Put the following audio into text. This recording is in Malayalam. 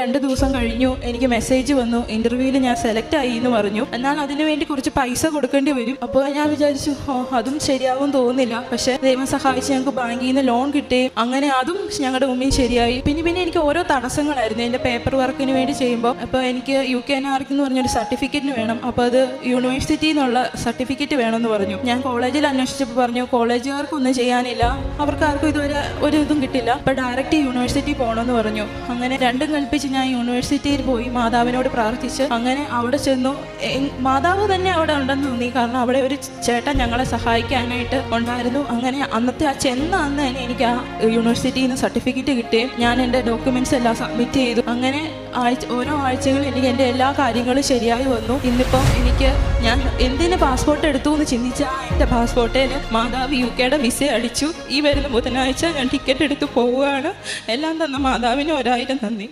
2 ദിവസം കഴിഞ്ഞു എനിക്ക് മെസ്സേജ് വന്നു, ഇന്റർവ്യൂവിൽ ഞാൻ സെലക്ട് ആയി എന്ന് പറഞ്ഞു. എന്നാൽ അതിനുവേണ്ടി കുറച്ച് പൈസ കൊടുക്കേണ്ടി വരും. അപ്പോൾ ഞാൻ വിചാരിച്ചു അതും ശരിയാവും തോന്നുന്നില്ല. പക്ഷെ ദൈവം സഹായിച്ച് ഞങ്ങൾക്ക് ബാങ്കിൽ നിന്ന് ലോൺ കിട്ടി. അങ്ങനെ അതും ഞങ്ങളുടെ മുമ്പിൽ ശരിയായി. പിന്നെ എനിക്ക് ഓരോ തടസ്സങ്ങളായിരുന്നു എൻ്റെ പേപ്പർ വർക്കിന് വേണ്ടി ചെയ്യുമ്പോൾ. അപ്പോൾ എനിക്ക് UKNARC എന്ന് പറഞ്ഞൊരു സർട്ടിഫിക്കറ്റിന് വേണം. അപ്പോൾ അത് യൂണിവേഴ്സിറ്റിയിൽ നിന്നുള്ള സർട്ടിഫിക്കറ്റ് വേണമെന്ന് പറഞ്ഞു. ഞാൻ കോളേജിൽ അന്വേഷിച്ചപ്പോൾ പറഞ്ഞു കോളേജുകാർക്കൊന്നും ചെയ്യാനില്ല, അവർക്കാർക്കും ഇതുവരെ ഒരു ഇതും കിട്ടില്ല, അപ്പോൾ ഡയറക്റ്റ് യൂണിവേഴ്സിറ്റി പോകണമെന്ന് പറഞ്ഞു. അങ്ങനെ രണ്ടും കൽപ്പിച്ച് ഞാൻ യൂണിവേഴ്സിറ്റിയിൽ പോയി മാതാവിനോട് പ്രാർത്ഥിച്ച് അങ്ങനെ അവിടെ ചെന്നു. മാതാവ് തന്നെ അവിടെ ഉണ്ടെന്ന് തോന്നി, കാരണം അവിടെ ഒരു ചേട്ടൻ ഞങ്ങളെ സഹായിക്കാനായിട്ട് ഉണ്ടായിരുന്നു. അങ്ങനെ അന്നത്തെ അന്ന് തന്നെ എനിക്ക് ആ യൂണിവേഴ്സിറ്റിയിൽ നിന്ന് സർട്ടിഫിക്കറ്റ് കിട്ടുകയും ഞാൻ എൻ്റെ ഡോക്യുമെൻറ്റ്സ് എല്ലാം സബ്മിറ്റ് ചെയ്തു. അങ്ങനെ ഓരോ ആഴ്ചകളിൽ എനിക്ക് എൻ്റെ എല്ലാ കാര്യങ്ങളും ശരിയായി വന്നു. ഇന്നിപ്പോൾ ഞാൻ എന്തിന് പാസ്പോർട്ട് എടുത്തു എന്ന് ചിന്തിച്ചാൽ എൻ്റെ പാസ്പോർട്ടിൽ മാതാവ് UKയുടെ വിസ അടിച്ചു. ഈ വരുന്ന ബുധനാഴ്ച ഞാൻ ടിക്കറ്റ് എടുത്ത് പോവുകയാണ്. എല്ലാം തന്ന മാതാവിന് 1000 നന്ദി.